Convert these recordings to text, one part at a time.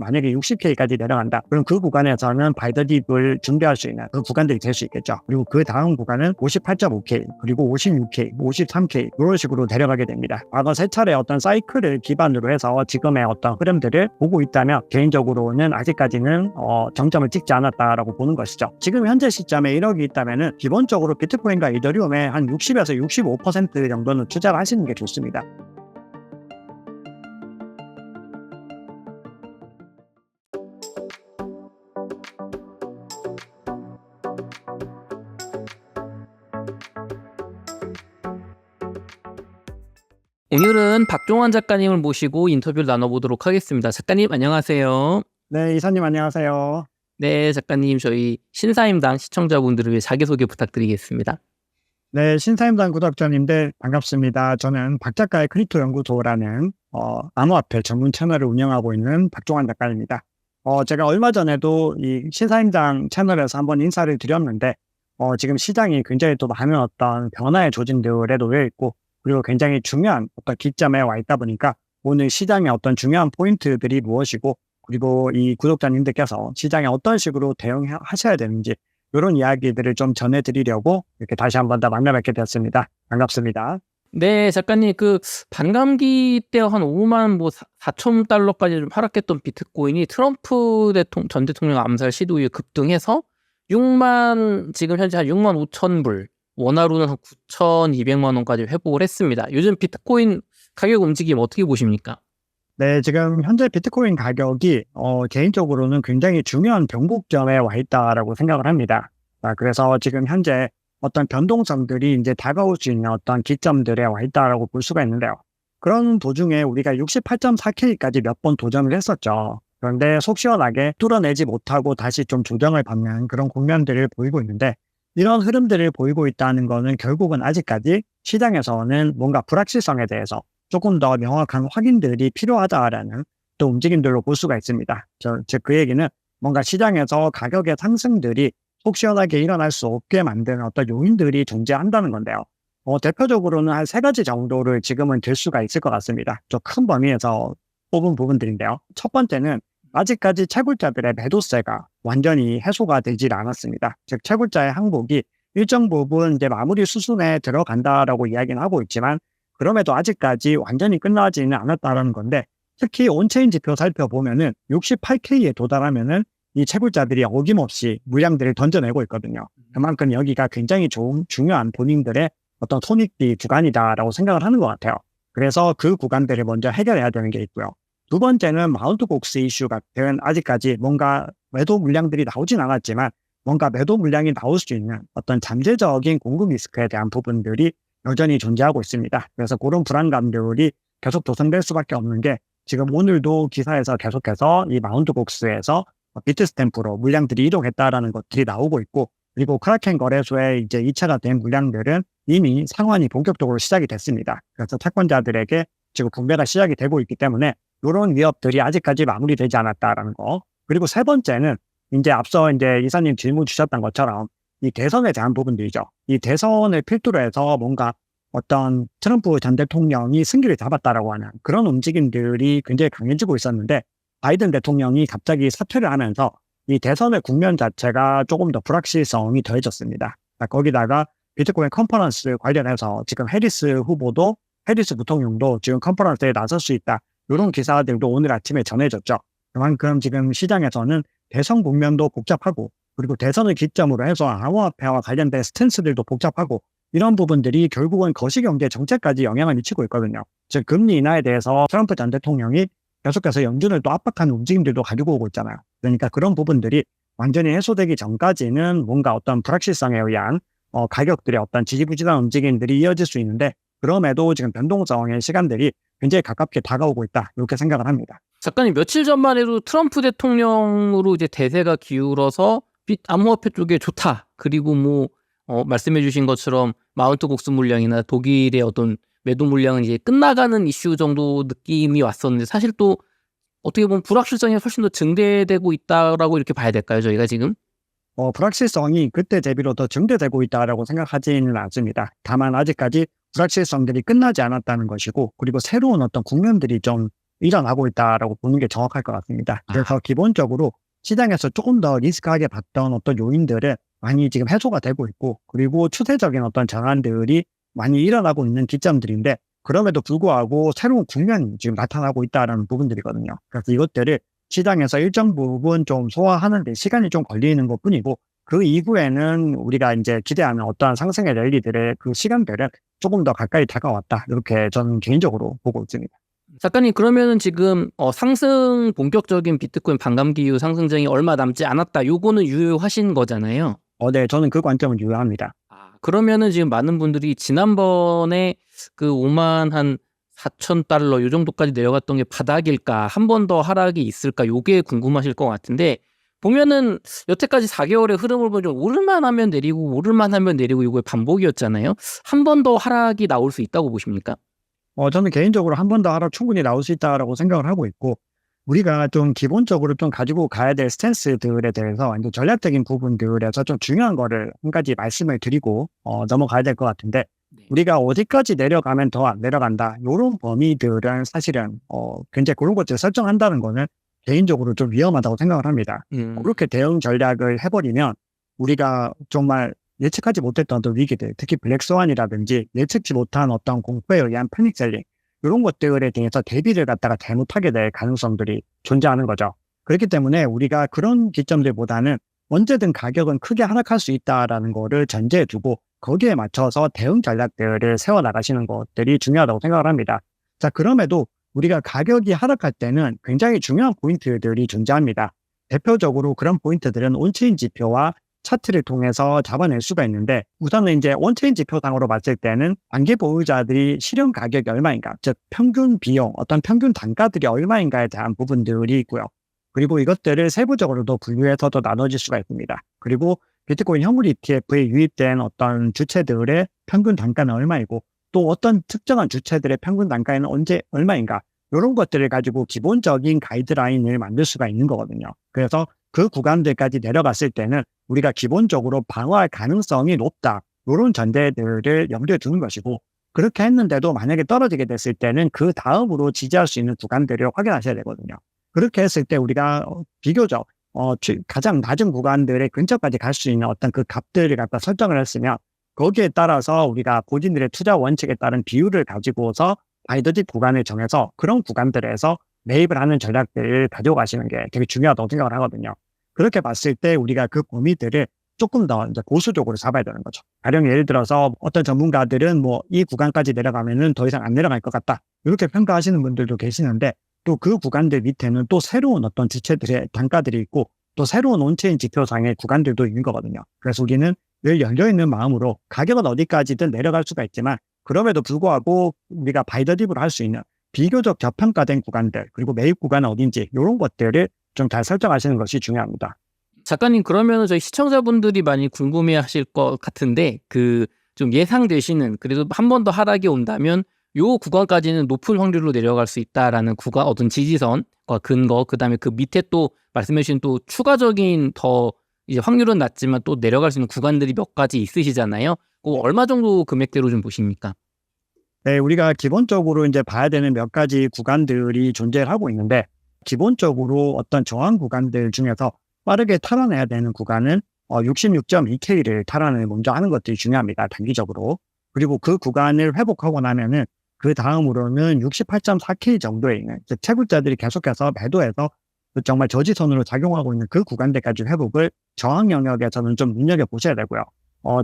만약에 60K까지 내려간다. 그럼 그 구간에서는 바이더딥을 준비할 수 있는 그 구간들이 될 수 있겠죠. 그리고 그 다음 구간은 58.5K, 그리고 56K, 53K 이런 식으로 내려가게 됩니다. 과거 세 차례 어떤 사이클을 기반으로 해서 지금의 어떤 흐름들을 보고 있다면 개인적으로는 아직까지는 정점을 찍지 않았다라고 보는 것이죠. 지금 현재 시점에 1억이 있다면은 기본적으로 비트코인과 이더리움에 한 60에서 65% 정도는 투자를 하시는 게 좋습니다. 오늘은 박종환 작가님을 모시고 인터뷰를 나눠보도록 하겠습니다. 작가님 안녕하세요. 네, 이사님 안녕하세요. 네, 작가님 저희 신사임당 시청자분들을 위해 자기소개 부탁드리겠습니다. 네, 신사임당 구독자님들 반갑습니다. 저는 박 작가의 크립토 연구소라는 암호화폐 전문 채널을 운영하고 있는 박종환 작가입니다. 제가 얼마 전에도 이 신사임당 채널에서 한번 인사를 드렸는데 지금 시장이 굉장히 또 많은 어떤 변화의 조짐들에 놓여 있고 그리고 굉장히 중요한 어떤 기점에 와 있다 보니까 오늘 시장의 어떤 중요한 포인트들이 무엇이고 그리고 이 구독자님들께서 시장에 어떤 식으로 대응하셔야 되는지 이런 이야기들을 좀 전해드리려고 이렇게 다시 한 번 더 만나 뵙게 되었습니다. 반갑습니다. 네, 작가님 그 반감기 때 한 5만 4천 달러까지 좀 하락했던 비트코인이 트럼프 전 대통령 암살 시도 이후에 급등해서 6만 지금 현재 한 6만 5천 불 원화로는 한 9,200만 원까지 회복을 했습니다. 요즘 비트코인 가격 움직임 어떻게 보십니까? 네, 지금 현재 비트코인 가격이 개인적으로는 굉장히 중요한 변곡점에 와 있다라고 생각을 합니다. 그래서 지금 현재 어떤 변동성들이 이제 다가올 수 있는 어떤 기점들에 와 있다라고 볼 수가 있는데요. 그런 도중에 우리가 68.4K까지 몇 번 도전을 했었죠. 그런데 속 시원하게 뚫어내지 못하고 다시 좀 조정을 받는 그런 국면들을 보이고 있는데 이런 흐름들을 보이고 있다는 거는 결국은 아직까지 시장에서는 뭔가 불확실성에 대해서 조금 더 명확한 확인들이 필요하다라는 또 움직임들로 볼 수가 있습니다. 즉 그 얘기는 뭔가 시장에서 가격의 상승들이 속 시원하게 일어날 수 없게 만드는 어떤 요인들이 존재한다는 건데요. 대표적으로는 한 세 가지 정도를 지금은 들 수가 있을 것 같습니다. 좀 큰 범위에서 뽑은 부분들인데요. 첫 번째는 아직까지 채굴자들의 매도세가 완전히 해소가 되질 않았습니다. 즉 채굴자의 항복이 일정 부분 이제 마무리 수순에 들어간다라고 이야기는 하고 있지만 그럼에도 아직까지 완전히 끝나지는 않았다는 건데 특히 온체인 지표 살펴보면은 68K에 도달하면은 이 채굴자들이 어김없이 물량들을 던져내고 있거든요. 그만큼 여기가 굉장히 중요한 본인들의 어떤 손익비 구간이다라고 생각을 하는 것 같아요. 그래서 그 구간들을 먼저 해결해야 되는 게 있고요. 두 번째는 마운트 곡스 이슈 같은 아직까지 뭔가 매도 물량들이 나오진 않았지만 뭔가 매도 물량이 나올 수 있는 어떤 잠재적인 공급 리스크에 대한 부분들이 여전히 존재하고 있습니다. 그래서 그런 불안감들이 계속 조성될 수밖에 없는 게 지금 오늘도 기사에서 계속해서 이 마운트 곡스에서 비트 스탬프로 물량들이 이동했다라는 것들이 나오고 있고 그리고 크라켄 거래소에 이제 2차가 된 물량들은 이미 상환이 본격적으로 시작이 됐습니다. 그래서 채권자들에게 지금 분배가 시작이 되고 있기 때문에 이런 위협들이 아직까지 마무리되지 않았다라는 거. 그리고 세 번째는 이제 앞서 이제 이사님 질문 주셨던 것처럼 이 대선에 대한 부분들이죠. 이 대선을 필두로 해서 뭔가 어떤 트럼프 전 대통령이 승기를 잡았다라고 하는 그런 움직임들이 굉장히 강해지고 있었는데 바이든 대통령이 갑자기 사퇴를 하면서 이 대선의 국면 자체가 조금 더 불확실성이 더해졌습니다. 거기다가 비트코인 컨퍼런스 관련해서 지금 해리스 부통령도 지금 컨퍼런스에 나설 수 있다. 이런 기사들도 오늘 아침에 전해졌죠. 그만큼 지금 시장에서는 대선 국면도 복잡하고 그리고 대선을 기점으로 해서 암호화폐와 관련된 스탠스들도 복잡하고 이런 부분들이 결국은 거시경제 정책까지 영향을 미치고 있거든요. 즉 금리 인하에 대해서 트럼프 전 대통령이 계속해서 연준을 또 압박하는 움직임들도 가지고 오고 있잖아요. 그러니까 그런 부분들이 완전히 해소되기 전까지는 뭔가 어떤 불확실성에 의한 가격들의 어떤 지지부진한 움직임들이 이어질 수 있는데 그럼에도 지금 변동성의 시간들이 굉장히 가깝게 다가오고 있다. 이렇게 생각을 합니다. 작가님 며칠 전만 해도 트럼프 대통령으로 이제 대세가 기울어서 암호화폐 쪽에 좋다. 그리고 말씀해 주신 것처럼 마운트 곡스 물량이나 독일의 어떤 매도 물량은 이제 끝나가는 이슈 정도 느낌이 왔었는데 사실 또 어떻게 보면 불확실성이 훨씬 더 증대되고 있다라고 이렇게 봐야 될까요, 저희가 지금? 불확실성이 그때 대비로 더 증대되고 있다라고 생각하지는 않습니다. 다만 아직까지 불확실성들이 끝나지 않았다는 것이고 그리고 새로운 어떤 국면들이 좀 일어나고 있다라고 보는 게 정확할 것 같습니다. 그래서 기본적으로 시장에서 조금 더 리스크하게 봤던 어떤 요인들은 많이 지금 해소가 되고 있고, 그리고 추세적인 어떤 전환들이 많이 일어나고 있는 기점들인데, 그럼에도 불구하고 새로운 국면이 지금 나타나고 있다라는 부분들이거든요. 그래서 이것들을 시장에서 일정 부분 좀 소화하는 데 시간이 좀 걸리는 것뿐이고, 그 이후에는 우리가 이제 기대하는 어떠한 상승의 랠리들의 그 시간들은 조금 더 가까이 다가왔다. 이렇게 저는 개인적으로 보고 있습니다. 작가님, 그러면은 지금 상승 본격적인 비트코인 반감기 이후 상승장이 얼마 남지 않았다. 요거는 유효하신 거잖아요. 네, 저는 그 관점을 유효합니다. 그러면은 지금 많은 분들이 지난번에 그 5만 한 4천 달러 요 정도까지 내려갔던 게 바닥일까? 한 번 더 하락이 있을까? 요게 궁금하실 것 같은데, 보면은 여태까지 4개월의 흐름을 보면 좀 오를만 하면 내리고 오를만 하면 내리고 이거의 반복이었잖아요. 한 번 더 하락이 나올 수 있다고 보십니까? 저는 개인적으로 한 번 더 하락 충분히 나올 수 있다라고 생각을 하고 있고, 우리가 좀 기본적으로 좀 가지고 가야 될 스탠스들에 대해서 이제 전략적인 부분들에서 좀 중요한 거를 한 가지 말씀을 드리고 넘어가야 될 것 같은데, 우리가 어디까지 내려가면 더 안 내려간다, 요런 범위들은 사실은 굉장히 그런 것들을 설정한다는 거는 개인적으로 좀 위험하다고 생각을 합니다. 그렇게 대응 전략을 해버리면 우리가 정말 예측하지 못했던 어떤 위기들, 특히 블랙스완이라든지 예측치 못한 어떤 공포에 의한 패닉셀링, 이런 것들에 대해서 대비를 갖다가 잘못하게 될 가능성들이 존재하는 거죠. 그렇기 때문에 우리가 그런 기점들보다는 언제든 가격은 크게 하락할 수 있다라는 거를 전제해 두고 거기에 맞춰서 대응 전략들을 세워나가시는 것들이 중요하다고 생각을 합니다. 자, 그럼에도 우리가 가격이 하락할 때는 굉장히 중요한 포인트들이 존재합니다. 대표적으로 그런 포인트들은 온체인 지표와 차트를 통해서 잡아낼 수가 있는데, 우선은 이제 온체인 지표상으로 봤을 때는 단기 보유자들이 실현 가격이 얼마인가, 즉 평균 비용, 어떤 평균 단가들이 얼마인가에 대한 부분들이 있고요. 그리고 이것들을 세부적으로도 분류해서도 나눠질 수가 있습니다. 그리고 비트코인 현물 ETF에 유입된 어떤 주체들의 평균 단가는 얼마이고, 또 어떤 특정한 주체들의 평균 단가는 언제 얼마인가, 이런 것들을 가지고 기본적인 가이드라인을 만들 수가 있는 거거든요. 그래서 그 구간들까지 내려갔을 때는 우리가 기본적으로 방어할 가능성이 높다, 이런 전제들을 염두에 두는 것이고, 그렇게 했는데도 만약에 떨어지게 됐을 때는 그 다음으로 지지할 수 있는 구간들을 확인하셔야 되거든요. 그렇게 했을 때 우리가 비교적 가장 낮은 구간들의 근처까지 갈 수 있는 어떤 그 값들을 갖다 설정을 했으면, 거기에 따라서 우리가 본인들의 투자 원칙에 따른 비율을 가지고서 바이더딥 구간을 정해서 그런 구간들에서 매입을 하는 전략들을 가져가시는 게 되게 중요하다고 생각을 하거든요. 그렇게 봤을 때 우리가 그 범위들을 조금 더 이제 보수적으로 잡아야 되는 거죠. 가령 예를 들어서 어떤 전문가들은 뭐 이 구간까지 내려가면은 더 이상 안 내려갈 것 같다, 이렇게 평가하시는 분들도 계시는데, 또 그 구간들 밑에는 또 새로운 어떤 지체들의 단가들이 있고, 또 새로운 온체인 지표상의 구간들도 있는 거거든요. 그래서 우리는 늘 열려있는 마음으로 가격은 어디까지든 내려갈 수가 있지만, 그럼에도 불구하고 우리가 바이더딥으로 할 수 있는 비교적 저평가된 구간들, 그리고 매입 구간은 어딘지, 이런 것들을 좀 잘 설정하시는 것이 중요합니다. 작가님, 그러면은 저희 시청자분들이 많이 궁금해하실 것 같은데, 그 좀 예상되시는, 그래도 한 번 더 하락이 온다면 요 구간까지는 높은 확률로 내려갈 수 있다라는 구간, 어떤 지지선과 근거, 그다음에 그 밑에 또 말씀해 주신 또 추가적인 더 이제 확률은 낮지만 또 내려갈 수 있는 구간들이 몇 가지 있으시잖아요. 그거 얼마 정도 금액대로 좀 보십니까? 네, 우리가 기본적으로 이제 봐야 되는 몇 가지 구간들이 존재를 하고 있는데, 기본적으로 어떤 저항 구간들 중에서 빠르게 탈환해야 되는 구간은 66.2K를 탈환을 먼저 하는 것들이 중요합니다, 단기적으로. 그리고 그 구간을 회복하고 나면은 그 다음으로는 68.4K 정도에 있는, 즉 채굴자들이 계속해서 매도해서 정말 저지선으로 작용하고 있는 그 구간대까지 회복을 저항 영역에서는 좀 눈여겨보셔야 되고요.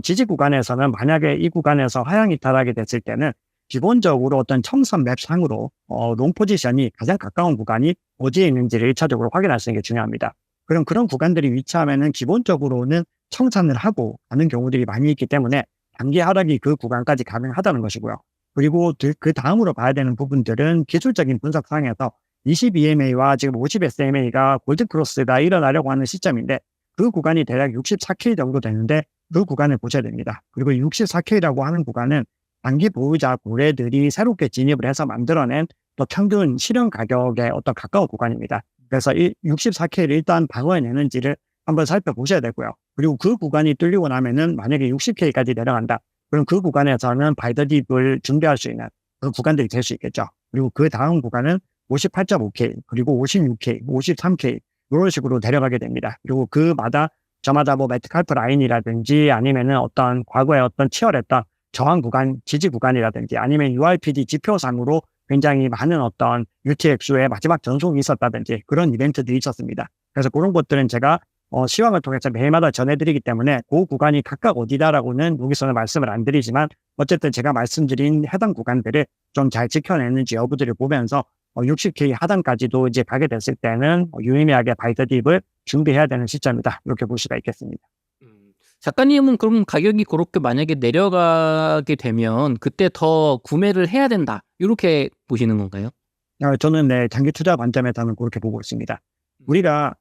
지지 구간에서는 만약에 이 구간에서 하향 이탈하게 됐을 때는 기본적으로 어떤 청선 맵상으로 롱 포지션이 가장 가까운 구간이 어디에 있는지를 1차적으로 확인하시는 게 중요합니다. 그럼 그런 구간들이 위치하면은 기본적으로는 청산을 하고 가는 경우들이 많이 있기 때문에 단기 하락이 그 구간까지 가능하다는 것이고요. 그리고 그 다음으로 봐야 되는 부분들은 기술적인 분석상에서 22MA와 지금 50SMA가 골든크로스가 일어나려고 하는 시점인데, 그 구간이 대략 64K 정도 되는데 그 구간을 보셔야 됩니다. 그리고 64K라고 하는 구간은 단기 보유자 고래들이 새롭게 진입을 해서 만들어낸 또 평균 실현 가격에 어떤 가까운 구간입니다. 그래서 이 64K를 일단 방어해내는지를 한번 살펴보셔야 되고요. 그리고 그 구간이 뚫리고 나면은 만약에 60K까지 내려간다, 그럼 그 구간에서는 바이더딥을 준비할 수 있는 그 구간들이 될 수 있겠죠. 그리고 그 다음 구간은 58.5K, 그리고 56K, 53K 이런 식으로 내려가게 됩니다. 그리고 그마다 저마다 뭐 매트칼프 라인이라든지 아니면은 어떤 과거에 어떤 치열했던 저항 구간, 지지 구간이라든지 아니면 URPD 지표상으로 굉장히 많은 어떤 UTX의 마지막 전송이 있었다든지 그런 이벤트들이 있었습니다. 그래서 그런 것들은 제가 시황을 통해서 매일마다 전해드리기 때문에 그 구간이 각각 어디다라고는 여기서는 말씀을 안 드리지만 어쨌든 제가 말씀드린 해당 구간들을 좀 잘 지켜내는지 여부들을 보면서 60K 하단까지도 이제 가게 됐을 때는 유의미하게 바이더딥을 준비해야 되는 시점이다. 이렇게 볼 수가 있겠습니다. 작가님은 그럼 가격이 그렇게 만약에 내려가게 되면 그때 더 구매를 해야 된다. 이렇게 보시는 건가요? 저는 네, 장기 투자 관점에서는 그렇게 보고 있습니다. 우리가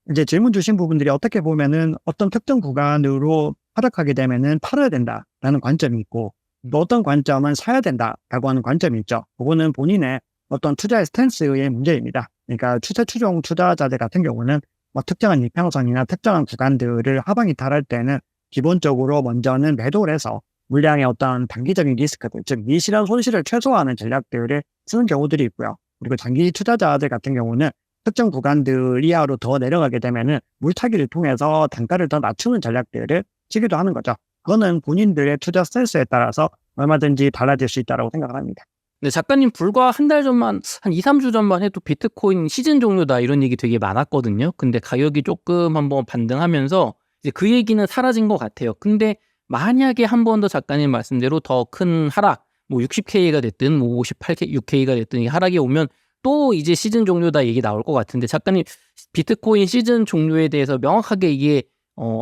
이제 질문 주신 부분들이 어떻게 보면은 어떤 특정 구간으로 하락하게 되면은 팔아야 된다라는 관점이 있고 또 어떤 관점은 사야 된다라고 하는 관점이 있죠. 그거는 본인의 어떤 투자의 스탠스의 문제입니다. 그러니까 추세추종 투자자들 같은 경우는 뭐 특정한 이평선이나 특정한 구간들을 하방이 달할 때는 기본적으로 먼저는 매도를 해서 물량의 어떤 단기적인 리스크들, 즉 미실현 손실을 최소화하는 전략들을 쓰는 경우들이 있고요. 그리고 장기 투자자들 같은 경우는 특정 구간들 이하로 더 내려가게 되면은 물타기를 통해서 단가를 더 낮추는 전략들을 치기도 하는 거죠. 그거는 본인들의 투자 스탠스에 따라서 얼마든지 달라질 수 있다고 생각을 합니다. 네, 작가님 불과 한 달 전만, 한 2, 3주 전만 해도 비트코인 시즌 종료다 이런 얘기 되게 많았거든요. 근데 가격이 조금 한번 반등하면서 이제 그 얘기는 사라진 것 같아요. 근데 만약에 한 번 더 작가님 말씀대로 더 큰 하락, 뭐 60K가 됐든 뭐 58K, 6K가 됐든 이 하락이 오면 또 이제 시즌 종료다 얘기 나올 것 같은데 작가님 비트코인 시즌 종료에 대해서 명확하게 이게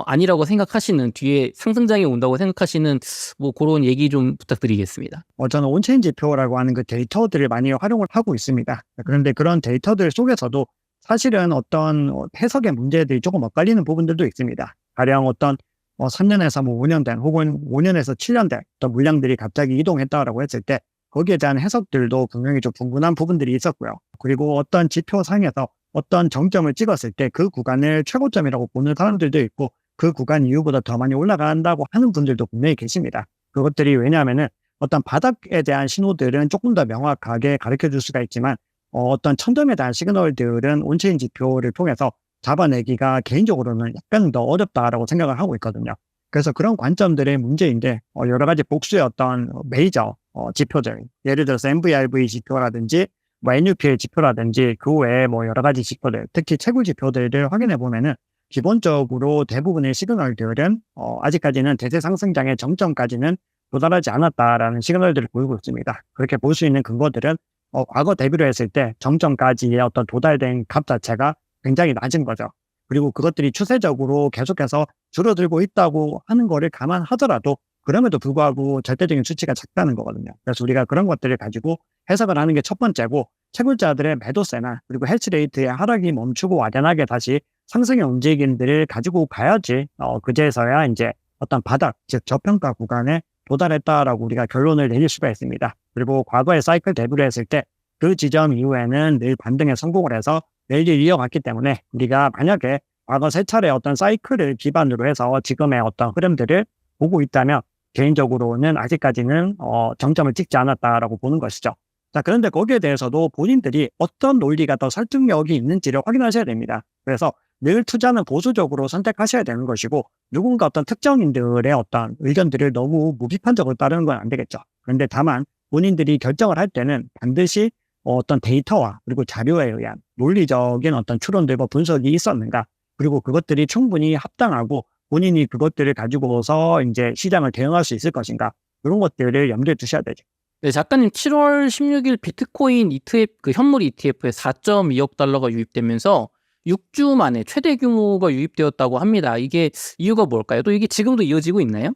아니라고 생각하시는 뒤에 상승장이 온다고 생각하시는 뭐 그런 얘기 좀 부탁드리겠습니다. 저는 온체인 지표라고 하는 그 데이터들을 많이 활용을 하고 있습니다. 그런데 그런 데이터들 속에서도 사실은 어떤 해석의 문제들이 조금 엇갈리는 부분들도 있습니다. 가령 어떤 3년에서 뭐 5년 된 혹은 5년에서 7년 된 어떤 물량들이 갑자기 이동했다라고 했을 때 거기에 대한 해석들도 분명히 좀 분분한 부분들이 있었고요. 그리고 어떤 지표상에서 어떤 정점을 찍었을 때 그 구간을 최고점이라고 보는 사람들도 있고 그 구간 이후보다 더 많이 올라간다고 하는 분들도 분명히 계십니다. 그것들이 왜냐하면은 어떤 바닥에 대한 신호들은 조금 더 명확하게 가르쳐 줄 수가 있지만 어떤 천점에 대한 시그널들은 온체인 지표를 통해서 잡아내기가 개인적으로는 약간 더 어렵다라고 생각을 하고 있거든요. 그래서 그런 관점들의 문제인데 여러 가지 복수의 어떤 메이저 지표들, 예를 들어서 MVRV 지표라든지 뭐 NUPL 지표라든지 그 외에 뭐 여러 가지 지표들, 특히 채굴 지표들을 확인해 보면은 기본적으로 대부분의 시그널들은 아직까지는 대세 상승장의 정점까지는 도달하지 않았다라는 시그널들을 보이고 있습니다. 그렇게 볼 수 있는 근거들은 과거 대비로 했을 때 정점까지의 어떤 도달된 값 자체가 굉장히 낮은 거죠. 그리고 그것들이 추세적으로 계속해서 줄어들고 있다고 하는 거를 감안하더라도 그럼에도 불구하고 절대적인 수치가 작다는 거거든요. 그래서 우리가 그런 것들을 가지고 해석을 하는 게 첫 번째고 채굴자들의 매도세나 그리고 해치레이트의 하락이 멈추고 완연하게 다시 상승의 움직임들을 가지고 가야지 그제서야 이제 어떤 바닥, 즉 저평가 구간에 도달했다라고 우리가 결론을 내릴 수가 있습니다. 그리고 과거의 사이클 대비를 했을 때 그 지점 이후에는 늘 반등에 성공을 해서 랠리를 이어갔기 때문에 우리가 만약에 과거 세 차례 어떤 사이클을 기반으로 해서 지금의 어떤 흐름들을 보고 있다면 개인적으로는 아직까지는 정점을 찍지 않았다라고 보는 것이죠. 자, 그런데 거기에 대해서도 본인들이 어떤 논리가 더 설득력이 있는지를 확인하셔야 됩니다. 그래서 늘 투자는 보수적으로 선택하셔야 되는 것이고 누군가 어떤 특정인들의 어떤 의견들을 너무 무비판적으로 따르는 건 안 되겠죠. 그런데 다만 본인들이 결정을 할 때는 반드시 어떤 데이터와 그리고 자료에 의한 논리적인 어떤 추론들과 분석이 있었는가, 그리고 그것들이 충분히 합당하고 본인이 그것들을 가지고서 이제 시장을 대응할 수 있을 것인가, 이런 것들을 염두에 두셔야 되죠. 네, 작가님 7월 16일 비트코인 ETF 그 현물 ETF에 4.2억 달러가 유입되면서 6주 만에 최대 규모가 유입되었다고 합니다. 이게 이유가 뭘까요? 또 이게 지금도 이어지고 있나요?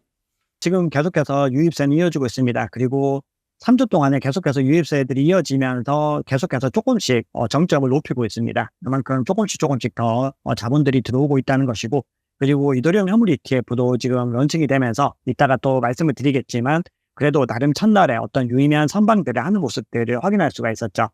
지금 계속해서 유입세는 이어지고 있습니다. 그리고 3주 동안에 계속해서 유입세들이 이어지면서 계속해서 조금씩 정점을 높이고 있습니다. 그만큼 조금씩 더 자본들이 들어오고 있다는 것이고, 그리고 이더리움 현물 ETF도 지금 런칭이 되면서 이따가 또 말씀을 드리겠지만 그래도 나름 첫날에 어떤 유의미한 선방들을 하는 모습들을 확인할 수가 있었죠.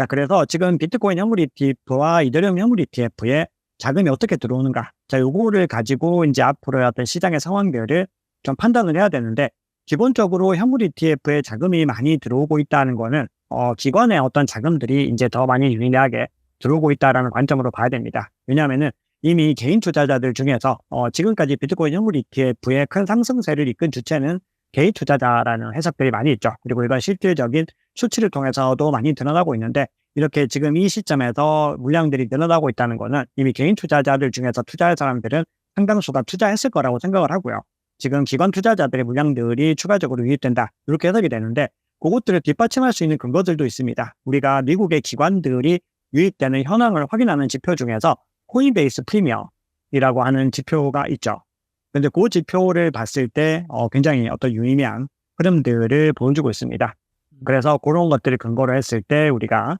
그래서 지금 비트코인 현물 ETF와 이더리움 현물 ETF에 자금이 어떻게 들어오는가, 자, 요거를 가지고 이제 앞으로의 어떤 시장의 상황들을 좀 판단을 해야 되는데, 기본적으로 현물 ETF에 자금이 많이 들어오고 있다는 거는 기관의 어떤 자금들이 이제 더 많이 유의미하게 들어오고 있다라는 관점으로 봐야 됩니다. 왜냐하면은 이미 개인 투자자들 중에서 지금까지 비트코인 현물 ETF의 큰 상승세를 이끈 주체는 개인 투자자라는 해석들이 많이 있죠. 그리고 이건 실질적인 수치를 통해서도 많이 드러나고 있는데 이렇게 지금 이 시점에서 물량들이 늘어나고 있다는 것은 이미 개인 투자자들 중에서 투자할 사람들은 상당수가 투자했을 거라고 생각을 하고요. 지금 기관 투자자들의 물량들이 추가적으로 유입된다. 이렇게 해석이 되는데 그것들을 뒷받침할 수 있는 근거들도 있습니다. 우리가 미국의 기관들이 유입되는 현황을 확인하는 지표 중에서 코인베이스 프리미어이라고 하는 지표가 있죠. 근데 그 지표를 봤을 때 굉장히 어떤 유의미한 흐름들을 보여주고 있습니다. 그래서 그런 것들을 근거로 했을 때 우리가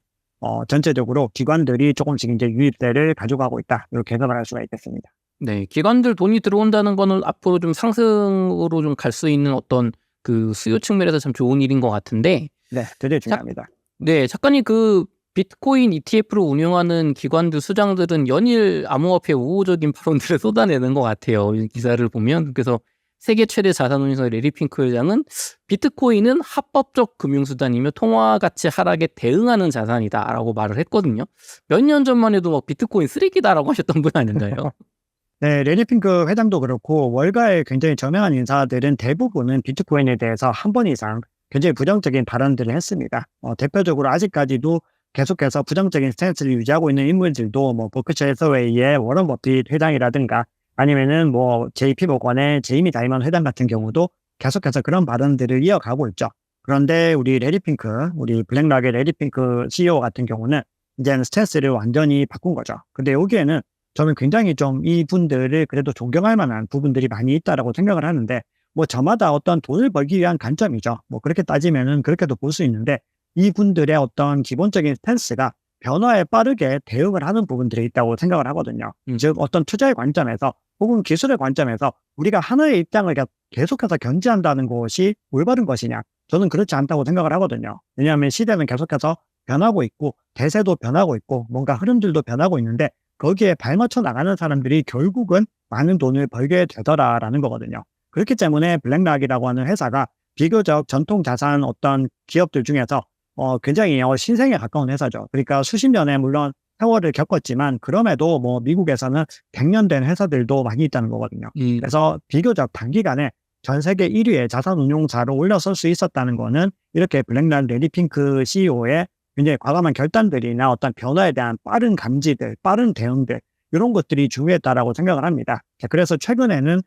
전체적으로 기관들이 조금씩 이제 유입세를 가져가고 있다. 이렇게 해석을 할 수가 있겠습니다. 네, 기관들 돈이 들어온다는 거는 앞으로 좀 상승으로 좀 갈 수 있는 어떤 그 수요 측면에서 참 좋은 일인 것 같은데, 네, 되게 중요합니다. 네, 작가님 그 비트코인 ETF를 운영하는 기관들 수장들은 연일 암호화폐 우호적인 발언들을 쏟아내는 것 같아요. 이 기사를 보면. 그래서 세계 최대 자산운용사 레리 핑크 회장은 비트코인은 합법적 금융수단이며 통화가치 하락에 대응하는 자산이다라고 말을 했거든요. 몇 년 전만 해도 막 비트코인 쓰레기다라고 하셨던 분 아닌가요? 네, 레리 핑크 회장도 그렇고 월가의 굉장히 저명한 인사들은 대부분은 비트코인에 대해서 한 번 이상 굉장히 부정적인 발언들을 했습니다. 대표적으로 아직까지도 계속해서 부정적인 스탠스를 유지하고 있는 인물들도 뭐 버크셔 해서웨이의 워런 버핏 회장이라든가 아니면은 뭐 JP 모건의 제이미 다이먼 회장 같은 경우도 계속해서 그런 발언들을 이어가고 있죠. 그런데 우리 레리 핑크, 우리 블랙락의 레리 핑크 CEO 같은 경우는 이제는 스탠스를 완전히 바꾼 거죠. 근데 여기에는 저는 굉장히 좀 이분들을 그래도 존경할 만한 부분들이 많이 있다라고 생각을 하는데 뭐 저마다 어떤 돈을 벌기 위한 관점이죠. 뭐 그렇게 따지면은 그렇게도 볼 수 있는데 이분들의 어떤 기본적인 스탠스가 변화에 빠르게 대응을 하는 부분들이 있다고 생각을 하거든요. 즉 어떤 투자의 관점에서 혹은 기술의 관점에서 우리가 하나의 입장을 계속해서 견지한다는 것이 올바른 것이냐? 저는 그렇지 않다고 생각을 하거든요. 왜냐하면 시대는 계속해서 변하고 있고 대세도 변하고 있고 뭔가 흐름들도 변하고 있는데 거기에 발맞춰 나가는 사람들이 결국은 많은 돈을 벌게 되더라라는 거거든요. 그렇기 때문에 블랙락이라고 하는 회사가 비교적 전통 자산 어떤 기업들 중에서 굉장히 신생에 가까운 회사죠. 그러니까 수십 년의 물론 세월을 겪었지만 그럼에도 뭐 미국에서는 100년 된 회사들도 많이 있다는 거거든요. 그래서 비교적 단기간에 전 세계 1위의 자산운용사로 올라설 수 있었다는 거는 이렇게 블랙락 레리 핑크 CEO의 굉장히 과감한 결단들이나 어떤 변화에 대한 빠른 감지들, 빠른 대응들 이런 것들이 중요했다라고 생각을 합니다. 자, 그래서 최근에는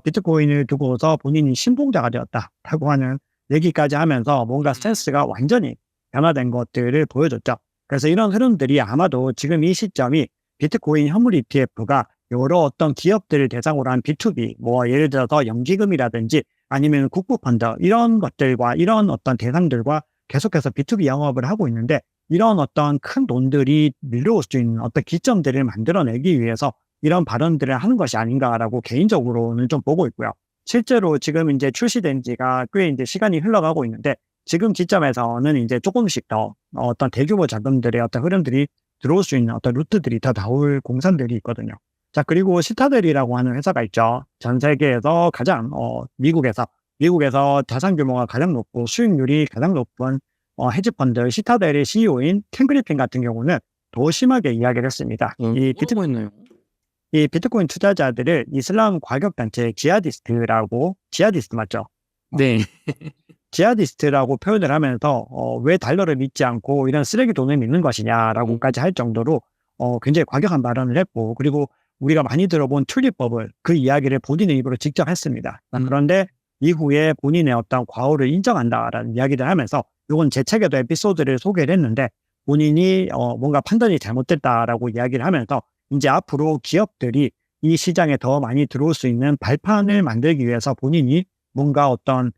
비트코인을 두고서 본인이 신봉자가 되었다라고 하는 얘기까지 하면서 뭔가 스탠스가 완전히 변화된 것들을 보여줬죠. 그래서 이런 흐름들이 아마도 지금 이 시점이 비트코인 현물 ETF가 여러 어떤 기업들을 대상으로 한 B2B, 뭐 예를 들어서 연기금이라든지 아니면 국부펀드 이런 것들과 이런 어떤 대상들과 계속해서 B2B 영업을 하고 있는데 이런 어떤 큰 돈들이 밀려올 수 있는 어떤 기점들을 만들어내기 위해서 이런 발언들을 하는 것이 아닌가라고 개인적으로는 좀 보고 있고요. 실제로 지금 이제 출시된 지가 꽤 이제 시간이 흘러가고 있는데 지금 기점에서는 이제 조금씩 더 어떤 대규모 자금들의 어떤 흐름들이 들어올 수 있는 어떤 루트들이 더 나올 공산들이 있거든요. 자, 그리고 시타델이라고 하는 회사가 있죠. 전 세계에서 가장 미국에서 자산 규모가 가장 높고 수익률이 가장 높은 헤지펀드 시타델의 CEO인 켄 그리핀 같은 경우는 더 심하게 이야기를 했습니다. 이 비트코인 투자자들을 이슬람 과격단체 지하디스트 맞죠? 네. 지하디스트라고 표현을 하면서 왜 달러를 믿지 않고 이런 쓰레기 돈을 믿는 것이냐라고까지 할 정도로 굉장히 과격한 발언을 했고 그리고 우리가 많이 들어본 튤립 버블 그 이야기를 본인의 입으로 직접 했습니다. 그런데 이후에 본인의 어떤 과오를 인정한다라는 이야기를 하면서 이건 제 책에도 에피소드를 소개를 했는데 본인이 뭔가 판단이 잘못됐다라고 이야기를 하면서 이제 앞으로 기업들이 이 시장에 더 많이 들어올 수 있는 발판을 만들기 위해서 본인이 뭔가 어떤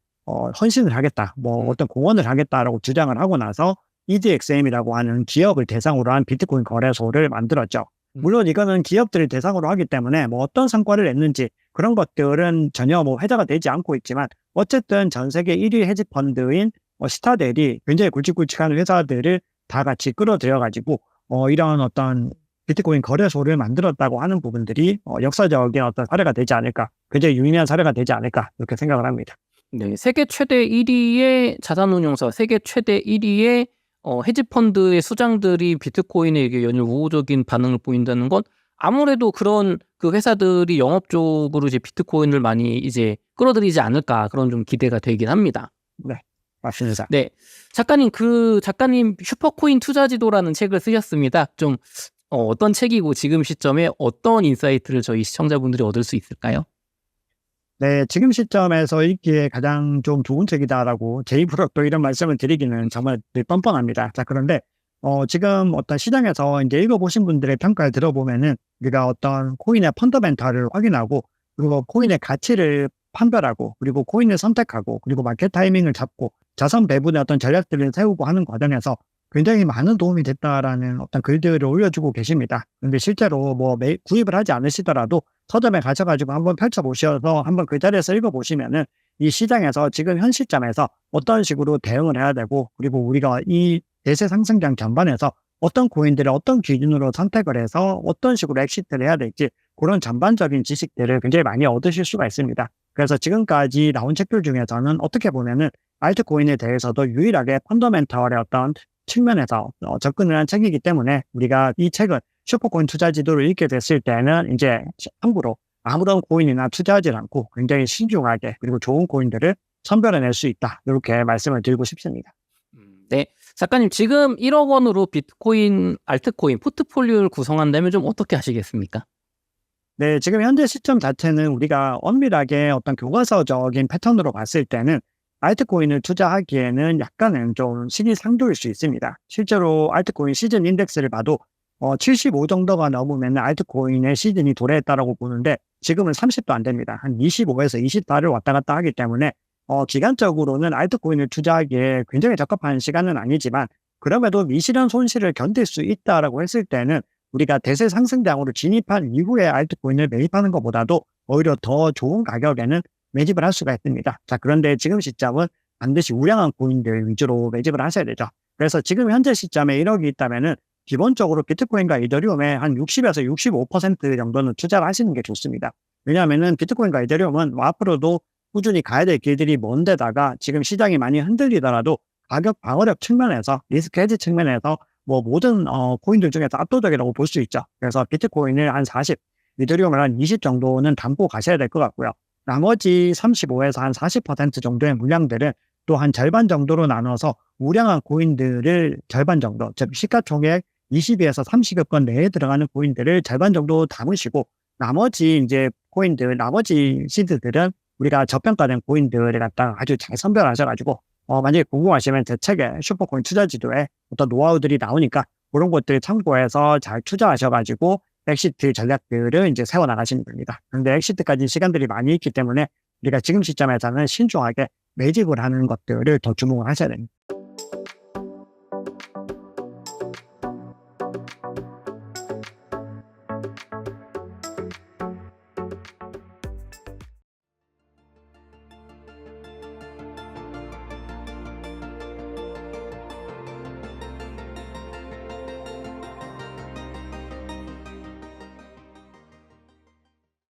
헌신을 하겠다, 뭐 어떤 공헌을 하겠다라고 주장을 하고 나서 EDXM이라고 하는 기업을 대상으로 한 비트코인 거래소를 만들었죠. 물론 이거는 기업들을 대상으로 하기 때문에 뭐 어떤 성과를 냈는지 그런 것들은 전혀 뭐 회자가 되지 않고 있지만 어쨌든 전 세계 1위 헤지펀드인 시타델이 굉장히 굵직굵직한 회사들을 다 같이 끌어들여가지고 이런 어떤 비트코인 거래소를 만들었다고 하는 부분들이 역사적인 어떤 사례가 되지 않을까, 굉장히 유의미한 사례가 되지 않을까 이렇게 생각을 합니다. 네, 세계 최대 1위의 자산운용사, 세계 최대 1위의 헤지펀드의 수장들이 비트코인에 이게 연일 우호적인 반응을 보인다는 건 아무래도 그런 그 회사들이 영업적으로 이제 비트코인을 많이 이제 끌어들이지 않을까 그런 좀 기대가 되긴 합니다. 네, 맞습니다. 네. 작가님 슈퍼코인 투자지도라는 책을 쓰셨습니다. 좀 어떤 책이고 지금 시점에 어떤 인사이트를 저희 시청자분들이 얻을 수 있을까요? 네, 지금 시점에서 읽기에 가장 좀 좋은 책이다라고 제 입으로 또 이런 말씀을 드리기는 정말 늘 뻔뻔합니다. 자, 그런데 지금 어떤 시장에서 이제 읽어보신 분들의 평가를 들어보면은 우리가 어떤 코인의 펀더멘탈을 확인하고 그리고 코인의 가치를 판별하고 그리고 코인을 선택하고 그리고 마켓 타이밍을 잡고 자산 배분의 어떤 전략들을 세우고 하는 과정에서 굉장히 많은 도움이 됐다라는 어떤 글들을 올려주고 계십니다. 근데 실제로 뭐 구입을 하지 않으시더라도 서점에 가셔가지고 한번 펼쳐보셔서 한번 그 자리에서 읽어보시면은 이 시장에서 지금 현 시점에서 어떤 식으로 대응을 해야 되고 그리고 우리가 이 대세 상승장 전반에서 어떤 코인들을 어떤 기준으로 선택을 해서 어떤 식으로 엑시트를 해야 될지 그런 전반적인 지식들을 굉장히 많이 얻으실 수가 있습니다. 그래서 지금까지 나온 책들 중에서는 어떻게 보면은 알트코인에 대해서도 유일하게 펀더멘털의 어떤 측면에서 접근을 한 책이기 때문에 우리가 이 책을 슈퍼코인 투자 지도를 읽게 됐을 때는 이제 함부로 아무런 코인이나 투자하지 않고 굉장히 신중하게 그리고 좋은 코인들을 선별해낼 수 있다. 이렇게 말씀을 드리고 싶습니다. 네. 작가님 지금 1억 원으로 비트코인, 알트코인 포트폴리오를 구성한다면 좀 어떻게 하시겠습니까? 네, 지금 현재 시점 자체는 우리가 엄밀하게 어떤 교과서적인 패턴으로 봤을 때는 알트코인을 투자하기에는 약간은 좀 시기상조일 수 있습니다. 실제로 알트코인 시즌 인덱스를 봐도 75 정도가 넘으면 알트코인의 시즌이 도래했다라고 보는데 지금은 30도 안 됩니다. 한 25에서 24를 왔다 갔다 하기 때문에 기간적으로는 알트코인을 투자하기에 굉장히 적합한 시간은 아니지만 그럼에도 미실현 손실을 견딜 수 있다라고 했을 때는 우리가 대세 상승장으로 진입한 이후에 알트코인을 매입하는 것보다도 오히려 더 좋은 가격에는 매집을 할 수가 있습니다. 자, 그런데 지금 시점은 반드시 우량한 코인들 위주로 매집을 하셔야 되죠. 그래서 지금 현재 시점에 1억이 있다면은 기본적으로 비트코인과 이더리움에 한 60에서 65% 정도는 투자를 하시는 게 좋습니다. 왜냐하면은 비트코인과 이더리움은 뭐 앞으로도 꾸준히 가야 될 길들이 먼데다가 지금 시장이 많이 흔들리더라도 가격 방어력 측면에서 리스크 헤지 측면에서 뭐 모든 코인들 중에서 압도적이라고 볼 수 있죠. 그래서 비트코인을 한 40, 이더리움을 한 20 정도는 담고 가셔야 될 것 같고요. 나머지 35에서 한 40% 정도의 물량들은 또 한 절반 정도로 나눠서 우량한 코인들을 절반 정도, 즉 시가총액 20에서 30여 건 내에 들어가는 코인들을 절반 정도 담으시고 나머지 이제 코인들, 나머지 시드들은 우리가 저평가된 코인들을 갖다가 아주 잘 선별하셔가지고 만약에 궁금하시면 제 책에 슈퍼코인 투자지도에 어떤 노하우들이 나오니까 그런 것들 참고해서 잘 투자하셔가지고 엑시트 전략들을 이제 세워나가시면 됩니다. 그런데 엑시트까지 시간들이 많이 있기 때문에 우리가 지금 시점에서는 신중하게 매집을 하는 것들을 더 주목을 하셔야 됩니다.